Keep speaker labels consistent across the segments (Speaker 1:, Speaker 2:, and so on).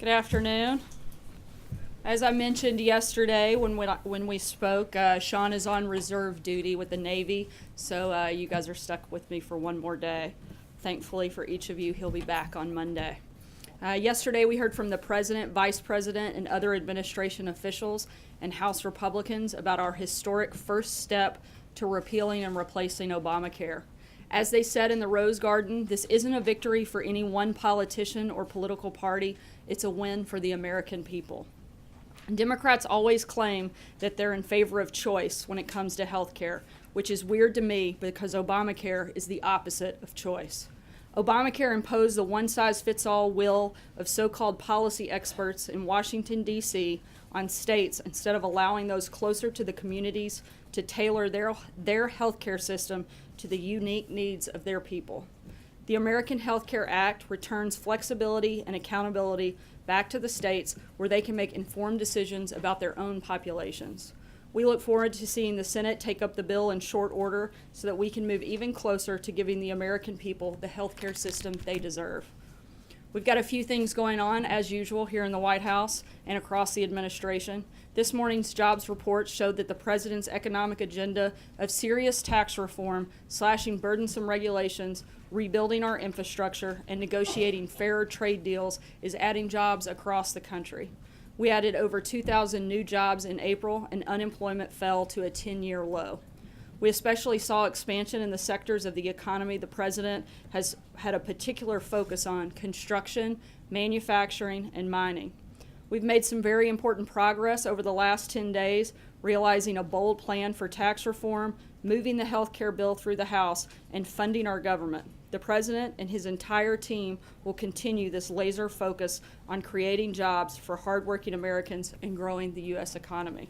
Speaker 1: Good afternoon. As I mentioned yesterday when we spoke, Sean is on reserve duty with the Navy, so you guys are stuck with me for one more day. Thankfully for each of you, he'll be back on Monday. Yesterday we heard from the President, Vice President, and other administration officials and House Republicans about our historic first step to repealing and replacing Obamacare. As they said in the Rose Garden, this isn't a victory for any one politician or political party. It's a win for the American people. Democrats always claim that they're in favor of choice when it comes to health care, which is weird to me because Obamacare is the opposite of choice. Obamacare imposed the one-size-fits-all will of so-called policy experts in Washington, D.C. on states instead of allowing those closer to the communities to tailor their health care system to the unique needs of their people. The American Health Care Act returns flexibility and accountability back to the states where they can make informed decisions about their own populations. We look forward to seeing the Senate take up the bill in short order so that we can move even closer to giving the American people the health care system they deserve. We've got a few things going on, as usual, here in the White House and across the administration. This morning's jobs report showed that the president's economic agenda of serious tax reform, slashing burdensome regulations, rebuilding our infrastructure, and negotiating fairer trade deals is adding jobs across the country. We added over 2,000 new jobs in April, and unemployment fell to a 10-year low. We especially saw expansion in the sectors of the economy the president has had a particular focus on: construction, manufacturing, and mining. We've made some very important progress over the last 10 days, realizing a bold plan for tax reform, moving the health care bill through the House, and funding our government. The president and his entire team will continue this laser focus on creating jobs for hardworking Americans and growing the U.S. economy.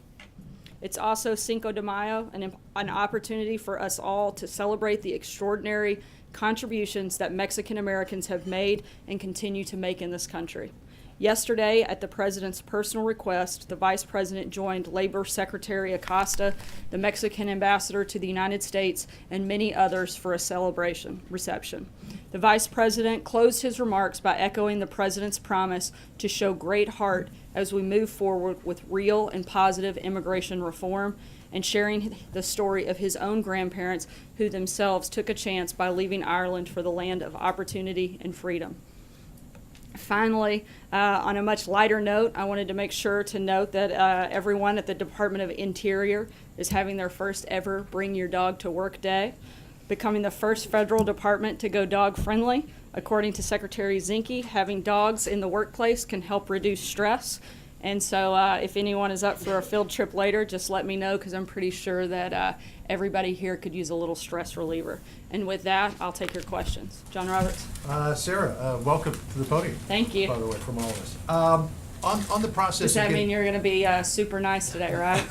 Speaker 1: It's also Cinco de Mayo, an opportunity for us all to celebrate the extraordinary contributions that Mexican Americans have made and continue to make in this country. Yesterday, at the president's personal request, the vice president joined Labor Secretary Acosta, the Mexican ambassador to the United States, and many others for a reception. The vice president closed his remarks by echoing the president's promise to show great heart as we move forward with real and positive immigration reform, and sharing the story of his own grandparents who themselves took a chance by leaving Ireland for the land of opportunity and freedom. Finally, on a much lighter note, I wanted to make sure to note that everyone at the Department of Interior is having their first ever Bring Your Dog to Work Day, becoming the first federal department to go dog friendly. According to Secretary Zinke, having dogs in the workplace can help reduce stress. And so if anyone is up for a field trip later, just let me know, because I'm pretty sure that everybody here could use a little stress reliever. And with that, I'll take your questions. John Roberts.
Speaker 2: Sarah, welcome to the podium.
Speaker 1: Thank you.
Speaker 2: By the way, from all of us. On the process.
Speaker 1: Does that mean you're going to be super nice today, right?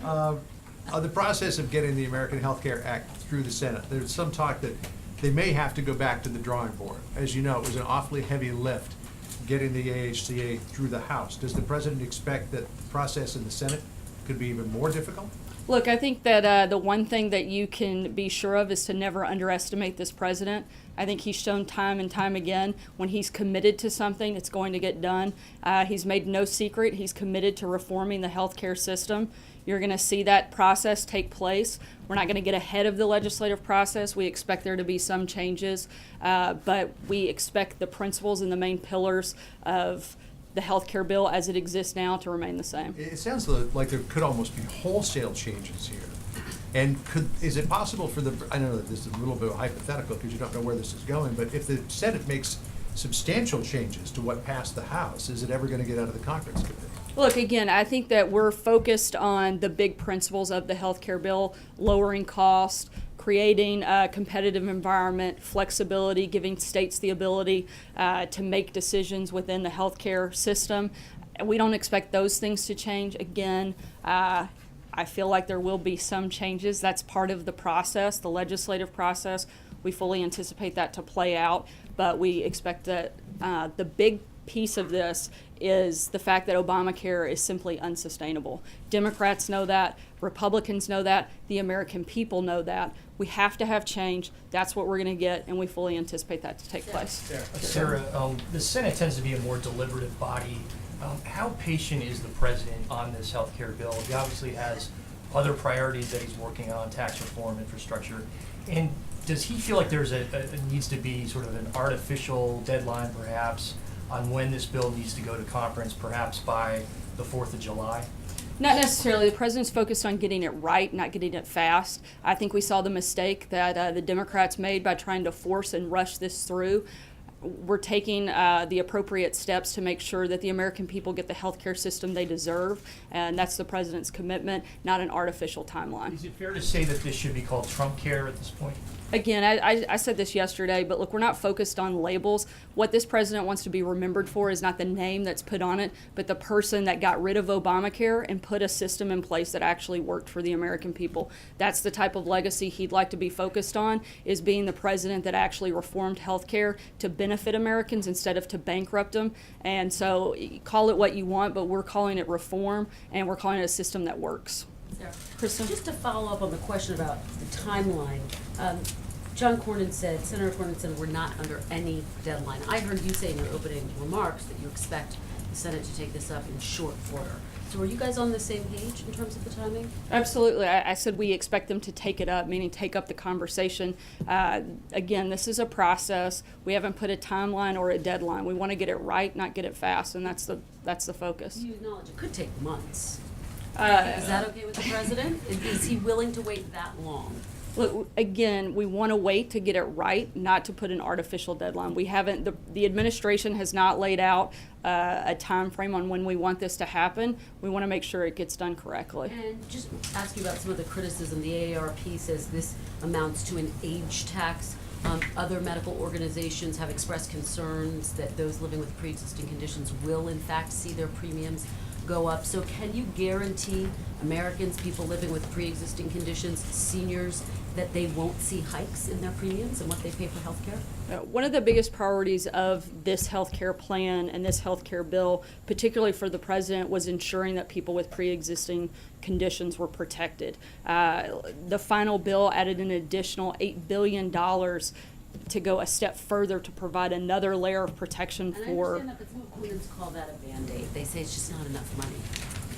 Speaker 2: On the process of getting the American Health Care Act through the Senate, there's some talk that they may have to go back to the drawing board. As you know, it was an awfully heavy lift getting the AHCA through the House. Does the president expect that the process in the Senate could be even more difficult?
Speaker 1: Look, I think that the one thing that you can be sure of is to never underestimate this president. I think he's shown time and time again when he's committed to something, it's going to get done. He's made no secret he's committed to reforming the healthcare system. You're going to see that process take place. We're not going to get ahead of the legislative process. We expect there to be some changes, but we expect the principles and the main pillars of the health care bill as it exists now to remain the same.
Speaker 2: It sounds like there could almost be wholesale changes here. And is it possible for I know that this is a little bit hypothetical because you don't know where this is going, but if the Senate makes substantial changes to what passed the House, is it ever going to get out of the conference committee?
Speaker 1: Look, again, I think that we're focused on the big principles of the health care bill: lowering cost, creating a competitive environment, flexibility, giving states the ability to make decisions within the healthcare system. We don't expect those things to change. Again, I feel like there will be some changes. That's part of the process, the legislative process. We fully anticipate that to play out, but we expect that the big piece of this is the fact that Obamacare is simply unsustainable. Democrats know that, Republicans know that, the American people know that. We have to have change. That's what we're going to get, and we fully anticipate that to take place.
Speaker 3: Sarah, the Senate tends to be a more deliberative body. How patient is the president on this health care bill? He obviously has other priorities that he's working on, tax reform, infrastructure. And does he feel like there's needs to be sort of an artificial deadline, perhaps, on when this bill needs to go to conference, perhaps by the 4th of July?
Speaker 1: Not necessarily. The president's focused on getting it right, not getting it fast. I think we saw the mistake that the Democrats made by trying to force and rush this through. We're taking the appropriate steps to make sure that the American people get the health care system they deserve, and that's the president's commitment, not an artificial timeline.
Speaker 3: Is it fair to say that this should be called Trump care at this point?
Speaker 1: Again, I said this yesterday, but look, we're not focused on labels. What this president wants to be remembered for is not the name that's put on it, but the person that got rid of Obamacare and put a system in place that actually worked for the American people. That's the type of legacy he'd like to be focused on, is being the president that actually reformed health care to benefit Americans instead of to bankrupt them. And so call it what you want, but we're calling it reform, and we're calling it a system that works.
Speaker 4: Sarah,
Speaker 1: Kristen?
Speaker 4: just to follow up on the question about the timeline, John Cornyn said, Senator Cornyn said, we're not under any deadline. I heard you say in your opening remarks that you expect the Senate to take this up in short order. So are you guys on the same page in terms of the timing?
Speaker 1: Absolutely. I said we expect them to take it up, meaning take up the conversation. Again, this is a process. We haven't put a timeline or a deadline. We want to get it right, not get it fast, and that's the focus.
Speaker 4: You acknowledge it could take months.
Speaker 1: Uh,
Speaker 4: Is that okay with the president? Is he willing to wait that long?
Speaker 1: Look, again, we want to wait to get it right, not to put an artificial deadline. We haven't, the administration has not laid out a time frame on when we want this to happen. We want to make sure it gets done correctly.
Speaker 4: And just ask you about some of the criticism. The AARP says this amounts to an age tax. Other medical organizations have expressed concerns that those living with pre-existing conditions will in fact see their premiums go up. So can you guarantee Americans, people living with pre-existing conditions, seniors, that they won't see hikes in their premiums and what they pay for health care?
Speaker 1: One of the biggest priorities of this health care plan and this health care bill, particularly for the president, was ensuring that people with pre-existing conditions were protected. The final bill added an additional $8 billion to go a step further to provide another layer of protection
Speaker 4: And
Speaker 1: for.
Speaker 4: I understand that, but some opponents call that a Band-Aid. They say it's just not enough money.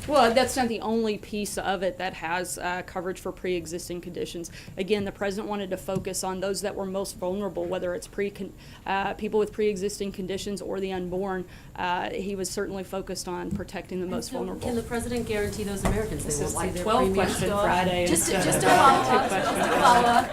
Speaker 1: Well, that's not the only piece of it that has coverage for pre-existing conditions. Again, the president wanted to focus on those that were most vulnerable, whether it's people with pre-existing conditions or the unborn. He was certainly focused on protecting the most vulnerable.
Speaker 4: Can the president guarantee those Americans
Speaker 1: This
Speaker 4: they
Speaker 1: is
Speaker 4: won't see
Speaker 1: like
Speaker 4: their
Speaker 1: 12
Speaker 4: premiums
Speaker 1: question
Speaker 4: go up?
Speaker 1: Friday
Speaker 4: Just to
Speaker 1: instead of
Speaker 4: follow
Speaker 1: two
Speaker 4: up. Just to follow up.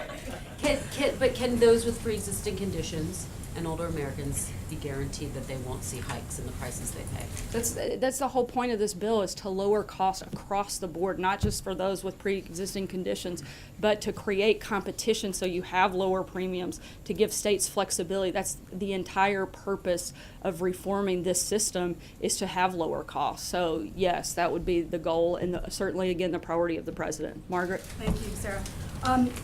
Speaker 4: But can those with pre-existing conditions and older Americans be guaranteed that they won't see hikes in the prices they pay?
Speaker 1: That's the whole point of this bill, is to lower costs across the board, not just for those with pre-existing conditions, but to create competition so you have lower premiums, to give states flexibility. That's the entire purpose of reforming this system, is to have lower costs. So yes, that would be the goal, and certainly, again, the priority of the president. Margaret?
Speaker 5: Thank you, Sarah.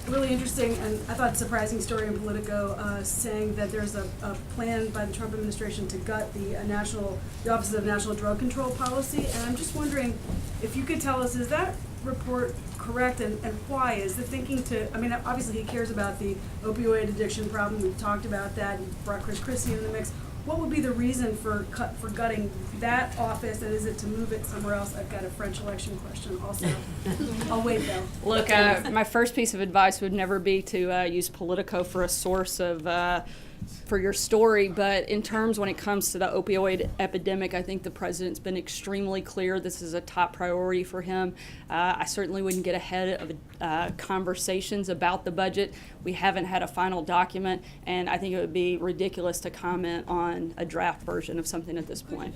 Speaker 5: Really interesting, and I thought surprising story in Politico saying that there's a plan by the Trump administration to gut the Office of National Drug Control Policy. And I'm just wondering if you could tell us, is that report correct, and why? Is the thinking I mean, obviously he cares about the opioid addiction problem. We've talked about that. He brought Chris Christie in the mix. What would be the reason for gutting that office, and is it to move it somewhere else? I've got a French election question also. I'll wait though.
Speaker 1: Look, my first piece of advice would never be to use Politico for a source of for your story, but in terms when it comes to the opioid epidemic, I think the president's been extremely clear this is a top priority for him. I certainly wouldn't get ahead of conversations about the budget. We haven't had a final document, and I think it would be ridiculous to comment on a draft version of something at this point.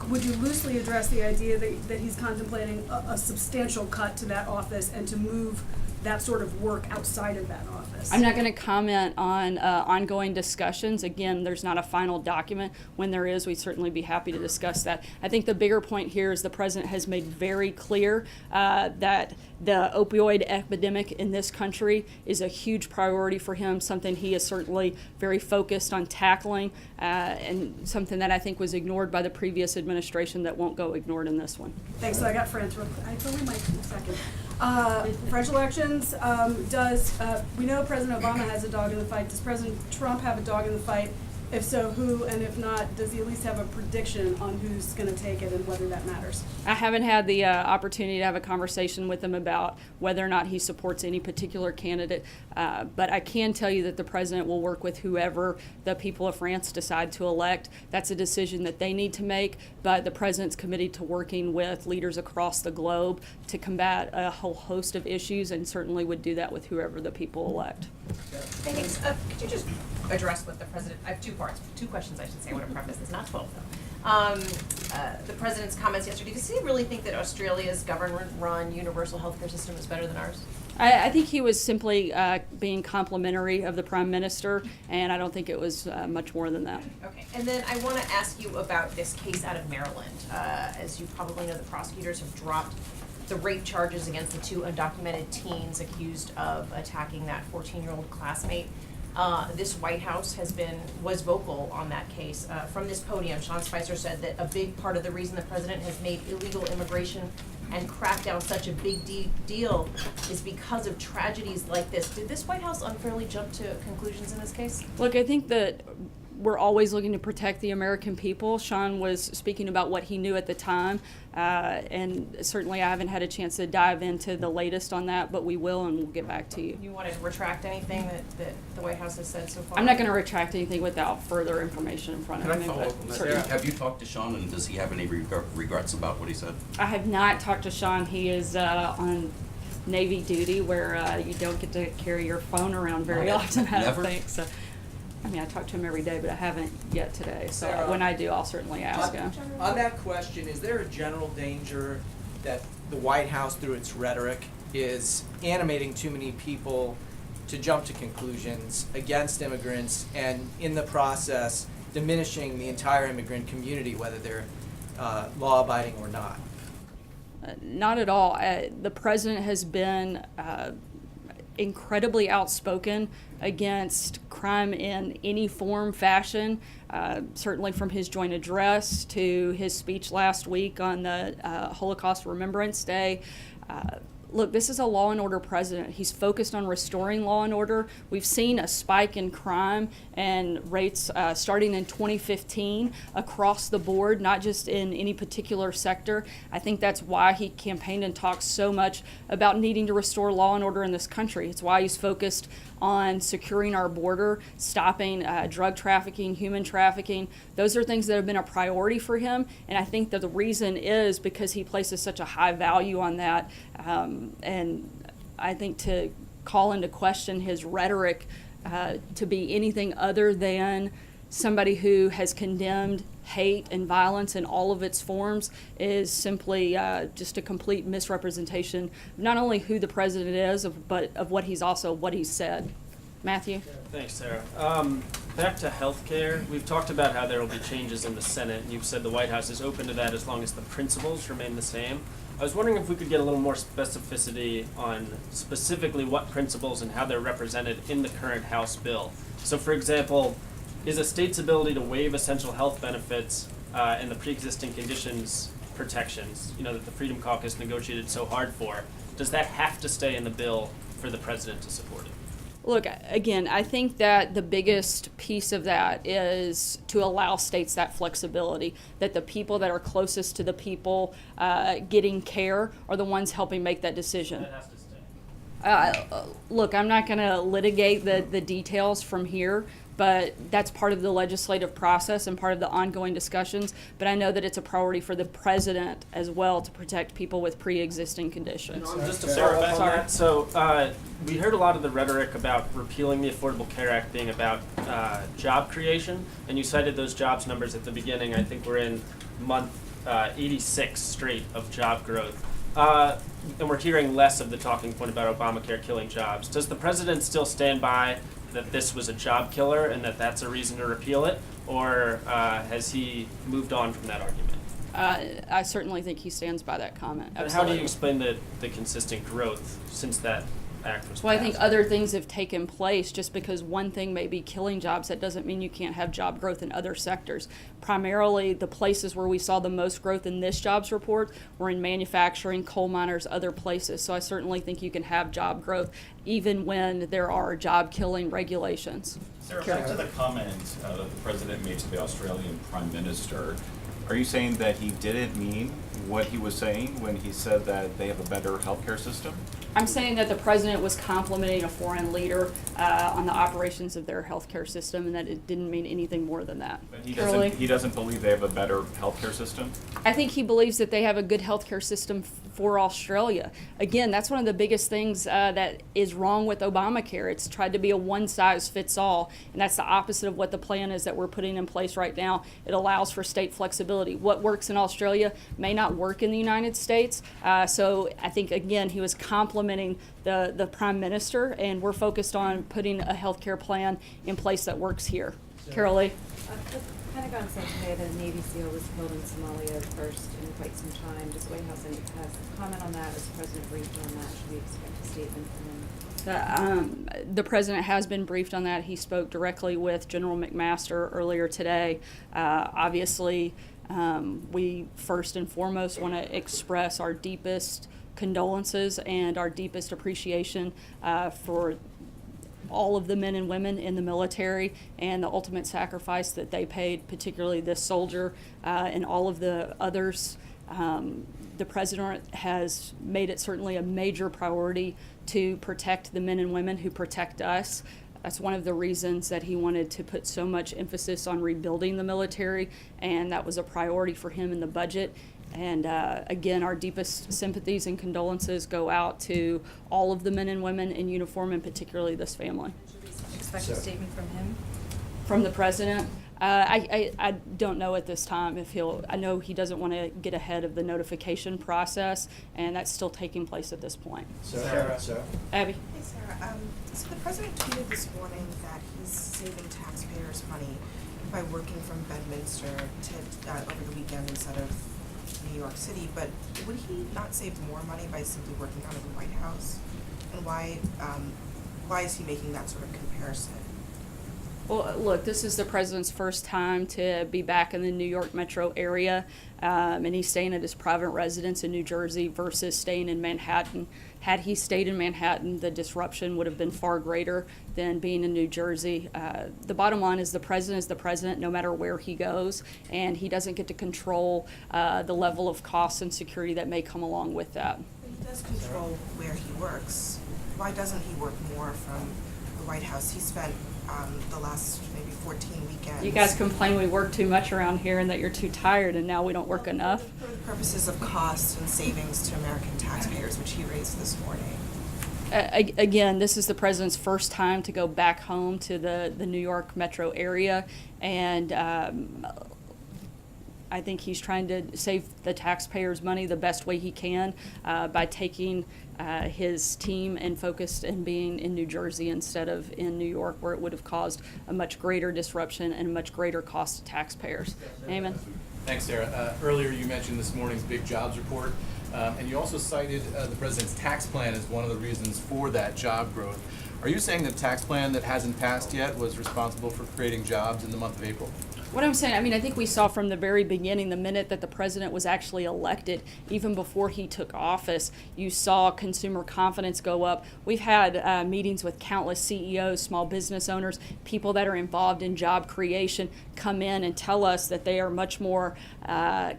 Speaker 5: Would you loosely address the idea that he's contemplating a substantial cut to that office and to move that sort of work outside of that office?
Speaker 1: I'm not going to comment on ongoing discussions. Again, there's not a final document. When there is, we'd certainly be happy to discuss that. I think the bigger point here is the president has made very clear that the opioid epidemic in this country is a huge priority for him, something he is certainly very focused on tackling, and something that I think was ignored by the previous administration that won't go ignored in this one.
Speaker 5: Thanks, so I got French, I totally might in a second. French elections, we know President Obama has a dog in the fight. Does President Trump have a dog in the fight? If so, who, and if not, does he at least have a prediction on who's gonna take it and whether that matters?
Speaker 1: I haven't had the opportunity to have a conversation with him about whether or not he supports any particular candidate, but I can tell you that the president will work with whoever the people of France decide to elect. That's a decision that they need to make, but the president's committed to working with leaders across the globe to combat a whole host of issues, and certainly would do that with whoever the people elect.
Speaker 6: Thanks. Could you just address what the president, I have two parts, two questions I should say, I want to preface this, not 12 though. The president's comments yesterday, does he really think that Australia's government-run universal healthcare system is better than ours?
Speaker 1: I think he was simply being complimentary of the prime minister, and I don't think it was much more than that.
Speaker 6: Okay, and then I want to ask you about this case out of Maryland. As you probably know, the prosecutors have dropped the rape charges against the two undocumented teens accused of attacking that 14-year-old classmate. This White House was vocal on that case. From this podium, Sean Spicer said that a big part of the reason the president has made illegal immigration and crackdown such a big deal is because of tragedies like this. Did this White House unfairly jump to conclusions in this case?
Speaker 1: Look, I think that we're always looking to protect the American people. Sean was speaking about what he knew at the time, and certainly I haven't had a chance to dive into the latest on that, but we will, and we'll get back to you.
Speaker 6: You want to retract anything that the White House has said so far?
Speaker 1: I'm not going to retract anything without further information in front
Speaker 7: Can
Speaker 1: of
Speaker 7: I
Speaker 1: me.
Speaker 7: follow
Speaker 1: but
Speaker 7: up on that?
Speaker 1: certainly.
Speaker 7: Have you talked to Sean, and does he have any regrets about what he said?
Speaker 1: I have not talked to Sean. He is on Navy duty, where you don't get to carry your phone around very often, I don't
Speaker 7: Never?
Speaker 1: think. So, I mean, I talk to him every day, but I haven't yet today. So
Speaker 8: Sarah,
Speaker 1: when I do, I'll certainly ask him.
Speaker 8: On that question, is there a general danger that the White House, through its rhetoric, is animating too many people to jump to conclusions against immigrants, and in the process diminishing the entire immigrant community, whether they're law-abiding or not?
Speaker 1: Not at all. The president has been incredibly outspoken against crime in any form, fashion, certainly from his joint address to his speech last week on the Holocaust Remembrance Day. Look, this is a law and order president. He's focused on restoring law and order. We've seen a spike in crime and rates starting in 2015 across the board, not just in any particular sector. I think that's why he campaigned and talked so much about needing to restore law and order in this country. It's why he's focused on securing our border, stopping drug trafficking, human trafficking. Those are things that have been a priority for him, and I think that the reason is because he places such a high value on that. And I think to call into question his rhetoric to be anything other than somebody who has condemned hate and violence in all of its forms is simply just a complete misrepresentation of not only who the president is, but of what he's said. Matthew?
Speaker 9: Thanks, Sarah. Back to healthcare. We've talked about how there will be changes in the Senate, and you've said the White House is open to that as long as the principles remain the same. I was wondering if we could get a little more specificity on specifically what principles and how they're represented in the current House bill. So, for example, is a state's ability to waive essential health benefits and the pre-existing conditions protections, that the Freedom Caucus negotiated so hard for, does that have to stay in the bill for the president to support it?
Speaker 1: Look, again, I think that the biggest piece of that is to allow states that flexibility, that the people that are closest to the people getting care are the ones helping make that decision.
Speaker 9: That has to stay.
Speaker 1: Look, I'm not going to litigate the details from here, but that's part of the legislative process and part of the ongoing discussions. But I know that it's a priority for the president as well to protect people with pre-existing conditions.
Speaker 9: Just to follow up on that, so we heard a lot of the rhetoric about repealing the Affordable Care Act being about job creation, and you cited those jobs numbers at the beginning. I think we're in month 86 straight of job growth. and we're hearing less of the talking point about Obamacare killing jobs. Does the president still stand by that this was a job killer and that that's a reason to repeal it, or has he moved on from that argument?
Speaker 1: I certainly think he stands by that comment.
Speaker 9: And how do you
Speaker 1: Absolutely.
Speaker 9: explain the consistent growth since that act was
Speaker 1: Well, I
Speaker 9: passed?
Speaker 1: think other things have taken place. Just because one thing may be killing jobs, that doesn't mean you can't have job growth in other sectors. Primarily, the places where we saw the most growth in this jobs report were in manufacturing, coal miners, other places. So I certainly think you can have job growth even when there are job-killing regulations.
Speaker 10: Sarah, back to the comment that the president made to the Australian Prime Minister. Are you saying that he didn't mean what he was saying when he said that they have a better healthcare system?
Speaker 1: I'm saying that the president was complimenting a foreign leader on the operations of their healthcare system, and that it didn't mean anything more than that.
Speaker 10: But he
Speaker 1: Carolee?
Speaker 10: doesn't believe they have a better healthcare system?
Speaker 1: I think he believes that they have a good healthcare system for Australia. Again, that's one of the biggest things that is wrong with Obamacare. It's tried to be a one-size-fits-all, and that's the opposite of what the plan is that we're putting in place right now. It allows for state flexibility. What works in Australia may not work in the United States. So I think, again, he was complimenting the Prime Minister, and we're focused on putting a healthcare plan in place that works here. Carolee?
Speaker 11: The Pentagon said today that a Navy SEAL was killed in Somalia first in quite some time. Does the White House has a comment on that? Is the president briefed on that? Should we expect a statement from him?
Speaker 1: The president has been briefed on that. He spoke directly with General McMaster earlier today. Obviously, we first and foremost want to express our deepest condolences and our deepest appreciation for all of the men and women in the military and the ultimate sacrifice that they paid, particularly this soldier and all of the others. The president has made it certainly a major priority to protect the men and women who protect us. That's one of the reasons that he wanted to put so much emphasis on rebuilding the military, and that was a priority for him in the budget. And again, our deepest sympathies and condolences go out to all of the men and women in uniform, and particularly this family.
Speaker 11: Should we expect a statement from him?
Speaker 1: From the president, I don't know at this time if he'll. I know he doesn't want to get ahead of the notification process, and that's still taking place at this point.
Speaker 8: Sarah.
Speaker 1: Abby?
Speaker 12: Hey, Sarah. So the president tweeted this morning that he's saving taxpayers' money by working from Bedminster to over the weekend instead of New York City, but would he not save more money by simply working out of the White House? And why is he making that sort of comparison?
Speaker 1: Well, look, this is the president's first time to be back in the New York metro area, and he's staying at his private residence in New Jersey versus staying in Manhattan. Had he stayed in Manhattan, the disruption would have been far greater than being in New Jersey. The bottom line is the president is the president no matter where he goes, and he doesn't get to control the level of costs and security that may come along with that.
Speaker 12: But he does control where he works. Why doesn't he work more from the White House? He spent the last maybe 14 weekends.
Speaker 1: You guys complain we work too much around here and that you're too tired, and now we don't work enough.
Speaker 12: For the purposes of costs and savings to American taxpayers, which he raised this morning.
Speaker 1: Again, this is the president's first time to go back home to the New York metro area, and I think he's trying to save the taxpayers' money the best way he can by taking his team and focused and being in New Jersey instead of in New York, where it would have caused a much greater disruption and a much greater cost to taxpayers. Amen.
Speaker 13: Thanks, Sarah. Earlier you mentioned this morning's big jobs report, and you also cited the president's tax plan as one of the reasons for that job growth. Are you saying the tax plan that hasn't passed yet was responsible for creating jobs in the month of April?
Speaker 1: What I'm saying, I think we saw from the very beginning, the minute that the president was actually elected, even before he took office, you saw consumer confidence go up. We've had meetings with countless CEOs, small business owners, people that are involved in job creation come in and tell us that they are much more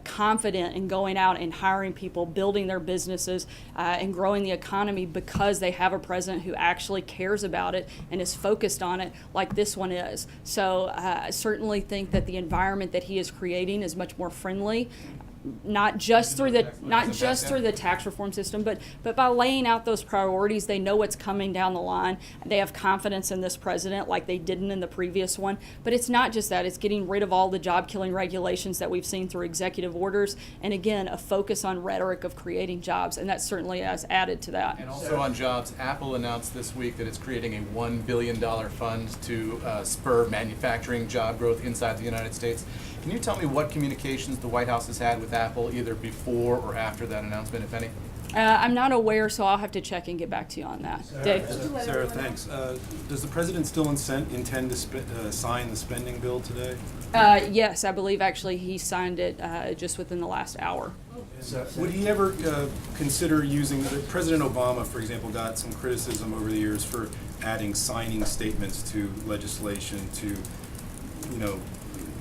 Speaker 1: confident in going out and hiring people, building their businesses, and growing the economy because they have a president who actually cares about it and is focused on it like this one is. So I certainly think that the environment that he is creating is much more friendly not just through the
Speaker 13: yet?
Speaker 1: tax reform system, but by laying out those priorities. They know what's coming down the line. They have confidence in this president like they didn't in the previous one. But it's not just that. It's getting rid of all the job-killing regulations that we've seen through executive orders, and again, a focus on rhetoric of creating jobs, and that certainly has added to that.
Speaker 13: And also on jobs, Apple announced this week that it's creating a $1 billion fund to spur manufacturing job growth inside the United States. Can you tell me what communications the White House has had with Apple either before or after that announcement, if any?
Speaker 1: I'm not aware, so I'll have to check and get back to you on that. Dave?
Speaker 14: Sarah, thanks. Does the president still intend to sign the spending bill today?
Speaker 1: Yes, I believe actually he signed it just within the last hour.
Speaker 14: Would he ever consider using, President Obama, for example, got some criticism over the years for adding signing statements to legislation to,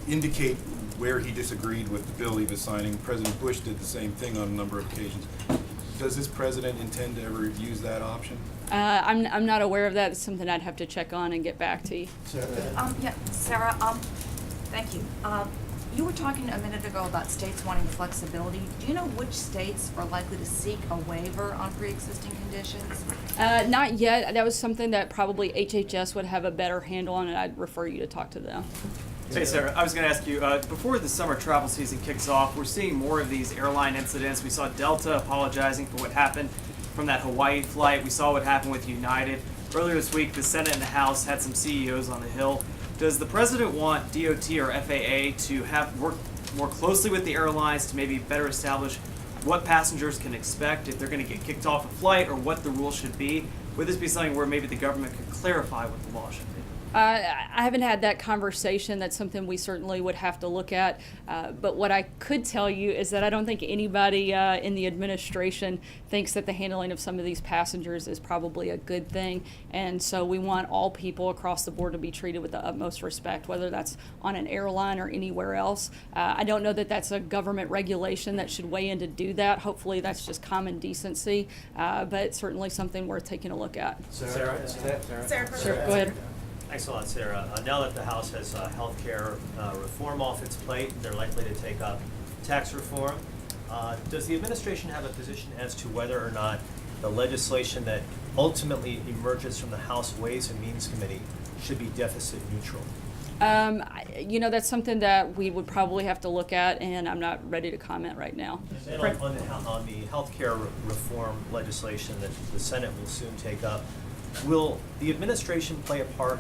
Speaker 14: indicate where he disagreed with the bill he was signing. President Bush did the same thing on a number of occasions. Does this president intend to ever use that option?
Speaker 1: I'm not aware of that. It's something I'd have to check on and get back to you.
Speaker 15: Yeah, Sarah, thank you. You were talking a minute ago about states wanting flexibility. Do you know which states are likely to seek a waiver on pre-existing conditions?
Speaker 1: Not yet. That was something that probably HHS would have a better handle on, and I'd refer you to talk to them.
Speaker 16: Hey Sarah, I was going to ask you, before the summer travel season kicks off, we're seeing more of these airline incidents. We saw Delta apologizing for what happened from that Hawaii flight. We saw what happened with United. Earlier this week, the Senate and the House had some CEOs on the Hill. Does the president want DOT or FAA to work more closely with the airlines to maybe better establish what passengers can expect if they're going to get kicked off a flight, or what the rules should be? Would this be something where maybe the government could clarify what the law should be?
Speaker 1: I haven't had that conversation. That's something we certainly would have to look at. But what I could tell you is that I don't think anybody in the administration thinks that the handling of some of these passengers is probably a good thing. And so we want all people across the board to be treated with the utmost respect, whether that's on an airline or anywhere else. I don't know that that's a government regulation that should weigh in to do that. Hopefully that's just common decency, but it's certainly something worth taking a look at.
Speaker 17: Sarah.
Speaker 1: Sure, go ahead.
Speaker 17: Thanks a lot, Sarah. Now that the House has healthcare reform off its plate, they're likely to take up tax reform. Does the administration have a position as to whether or not the legislation that ultimately emerges from the House Ways and Means Committee should be deficit neutral?
Speaker 1: That's something that we would probably have to look at, and I'm not ready to comment right now.
Speaker 17: And on the healthcare reform legislation that the Senate will soon take up, will the administration play a part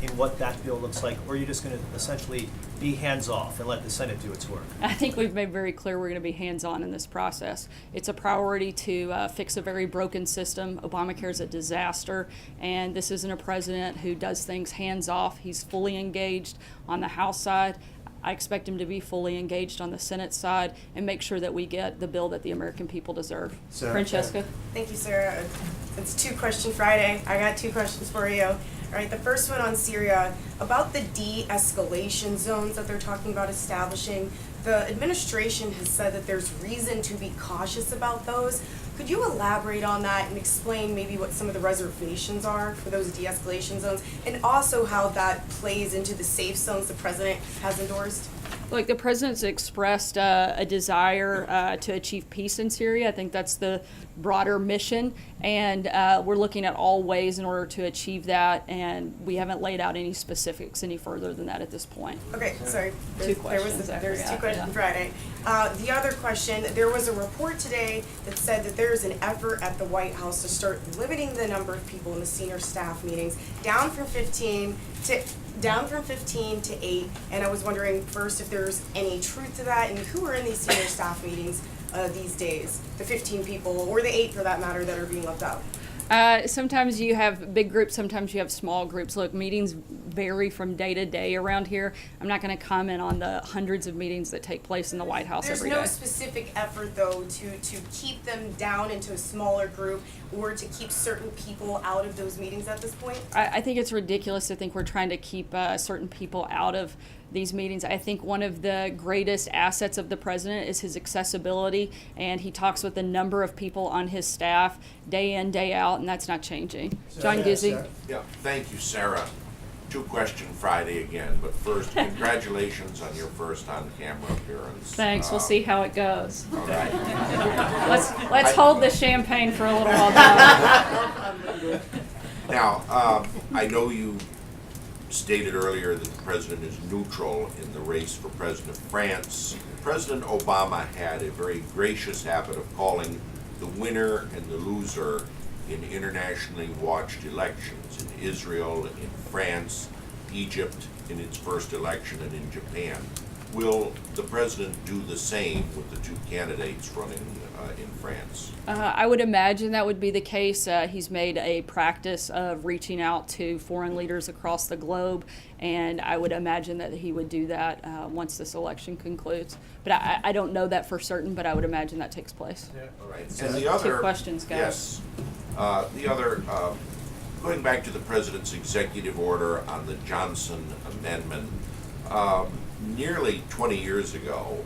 Speaker 17: in what that bill looks like, or are you just going to essentially be hands-off and let the Senate do its work?
Speaker 1: I think we've made very clear we're going to be hands-on in this process. It's a priority to fix a very broken system. Obamacare is a disaster, and this isn't a president who does things hands-off. He's fully engaged on the House side. I expect him to be fully engaged on the Senate side and make sure that we get the bill that the American people deserve. Francesca?
Speaker 18: Thank you, Sarah. It's Two Question Friday. I got two questions for you. All right, the first one on Syria, about the de-escalation zones that they're talking about establishing. The administration has said that there's reason to be cautious about those. Could you elaborate on that and explain maybe what some of the reservations are for those de-escalation zones, and also how that plays into the safe zones the president has endorsed?
Speaker 1: Look, the president's expressed a desire to achieve peace in Syria. I think that's the broader mission, and we're looking at all ways in order to achieve that, and we haven't laid out any specifics any further than that at this point.
Speaker 18: Okay, sorry.
Speaker 1: Two questions.
Speaker 18: There's Two Questions Friday. The other question, there was a report today that said that there's an effort at the White House to start limiting the number of people in the senior staff meetings down from 15 to 8, and I was wondering first if there's any truth to that, and who are in these senior staff meetings these days? The 15 people, or the 8 for that matter, that are being left out?
Speaker 1: Sometimes you have big groups, sometimes you have small groups. Look, meetings vary from day to day around here. I'm not going to comment on the hundreds of meetings that take place in the White House every day.
Speaker 18: There's no specific effort, though, to keep them down into a smaller group, or to keep certain people out of those meetings at this point?
Speaker 1: I think it's ridiculous to think we're trying to keep certain people out of these meetings. I think one of the greatest assets of the president is his accessibility, and he talks with a number of people on his staff day in, day out, and that's not changing. John Gizzi?
Speaker 19: Yeah, thank you, Sarah. two-question Friday again, but first, congratulations on your first on-camera appearance.
Speaker 1: Thanks. We'll see how it goes.
Speaker 19: All right.
Speaker 1: Let's hold the champagne for a little while. Now.
Speaker 19: Now, I know you stated earlier that the president is neutral in the race for president of France. President Obama had a very gracious habit of calling the winner and the loser in internationally watched elections in Israel, in France, Egypt in its first election, and in Japan. Will the president do the same with the two candidates running in France?
Speaker 1: I would imagine that would be the case. He's made a practice of reaching out to foreign leaders across the globe, and I would imagine that he would do that once this election concludes. But I don't know that for certain, but I would imagine that takes place.
Speaker 19: Yeah. All right.
Speaker 1: So
Speaker 19: And the other,
Speaker 1: two questions, guys.
Speaker 19: Yes. The other, going back to the president's executive order on the Johnson Amendment, nearly 20 years ago,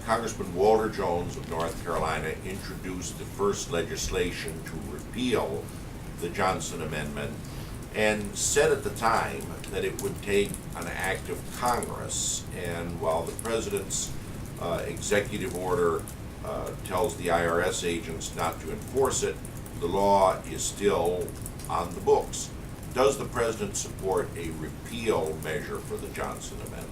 Speaker 19: Congressman Walter Jones of North Carolina introduced the first legislation to repeal the Johnson Amendment and said at the time that it would take an act of Congress. And while the president's executive order tells the IRS agents not to enforce it, the law is still on the books. Does the president support a repeal measure for the Johnson Amendment?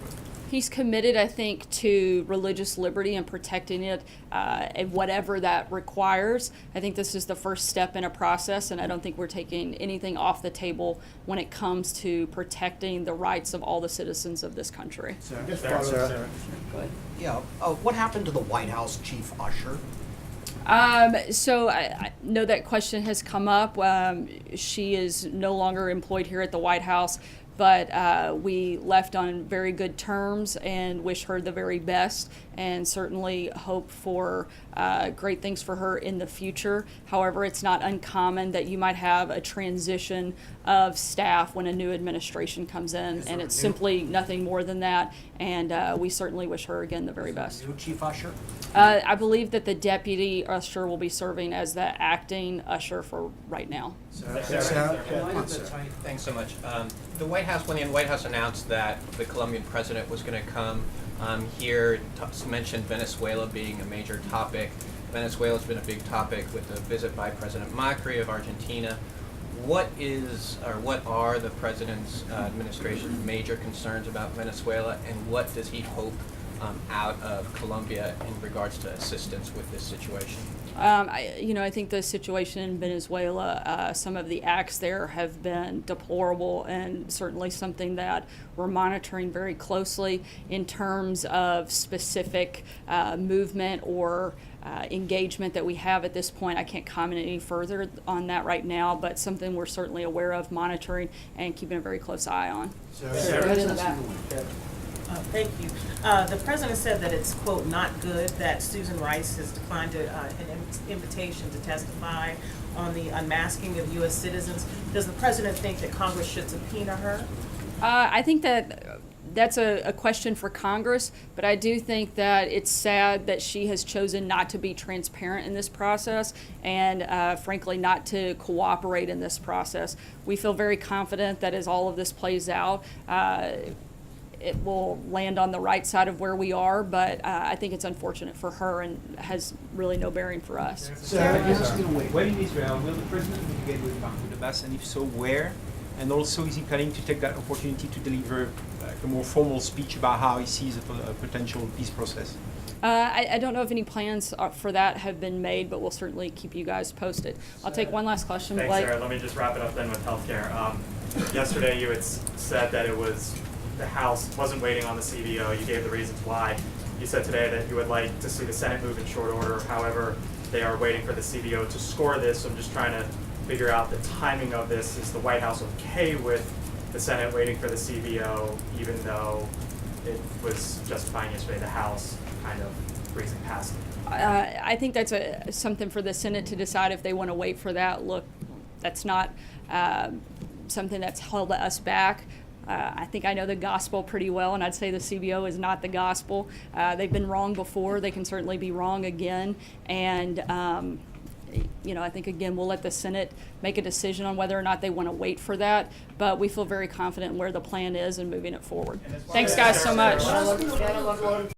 Speaker 1: He's committed, I think, to religious liberty and protecting it, and whatever that requires. I think this is the first step in a process, and I don't think we're taking anything off the table when it comes to protecting the rights of all the citizens of this country.
Speaker 20: Sarah.
Speaker 1: Go ahead.
Speaker 20: Yeah, what happened to the White House chief usher?
Speaker 1: So I know that question has come up. She is no longer employed here at the White House, but we left on very good terms and wish her the very best and certainly hope for great things for her in the future. However, it's not uncommon that you might have a transition of staff when a new administration comes in, and it's simply nothing more than that, and we certainly wish her again the very best.
Speaker 20: New chief usher?
Speaker 1: I believe that the deputy usher will be serving as the acting usher for right now.
Speaker 21: Thanks so much. The White House, when the White House announced that the Colombian president was going to come here, mentioned Venezuela being a major topic. Venezuela's been a big topic with the visit by President Macri of Argentina. What are the president's administration's major concerns about Venezuela, and what does he hope out of Colombia in regards to assistance with this situation?
Speaker 1: I think the situation in Venezuela, some of the acts there have been deplorable and certainly something that we're monitoring very closely in terms of specific movement or engagement that we have at this point. I can't comment any further on that right now, but something we're certainly aware of, monitoring, and keeping a very close eye on. Go ahead in the back.
Speaker 22: Thank you. The president said that it's, quote, not good that Susan Rice has declined an invitation to testify on the unmasking of U.S. citizens. Does the president think that Congress should subpoena her?
Speaker 1: I think that's a question for Congress, but I do think that it's sad that she has chosen not to be transparent in this process and, frankly, not to cooperate in this process. We feel very confident that as all of this plays out, it will land on the right side of where we are, but I think it's unfortunate for her and has really no bearing for us.
Speaker 23: When in Israel, will the president meet again with Mahmoud Abbas, and if so, where? And also, is he planning to take that opportunity to deliver a more formal speech about how he sees a potential peace process?
Speaker 1: I don't know if any plans for that have been made, but we'll certainly keep you guys posted. I'll take one last question.
Speaker 24: Thanks,
Speaker 1: Blake.
Speaker 24: Sarah. Let me just wrap it up then with healthcare. Yesterday, you had said that it was the House wasn't waiting on the CBO. You gave the reasons why. You said today that you would like to see the Senate move in short order. However, they are waiting for the CBO to score this. So I'm just trying to figure out the timing of this. Is the White House okay with the Senate waiting for the CBO, even though it was justifying yesterday the House kind of breezing past it?
Speaker 1: I think that's something for the Senate to decide if they want to wait for that. Look, that's not something that's held us back. I think I know the gospel pretty well, and I'd say the CBO is not the gospel. They've been wrong before. They can certainly be wrong again. And I think, again, we'll let the Senate make a decision on whether or not they want to wait for that, but we feel very confident in where the plan is and moving it forward. Thanks, guys, so much.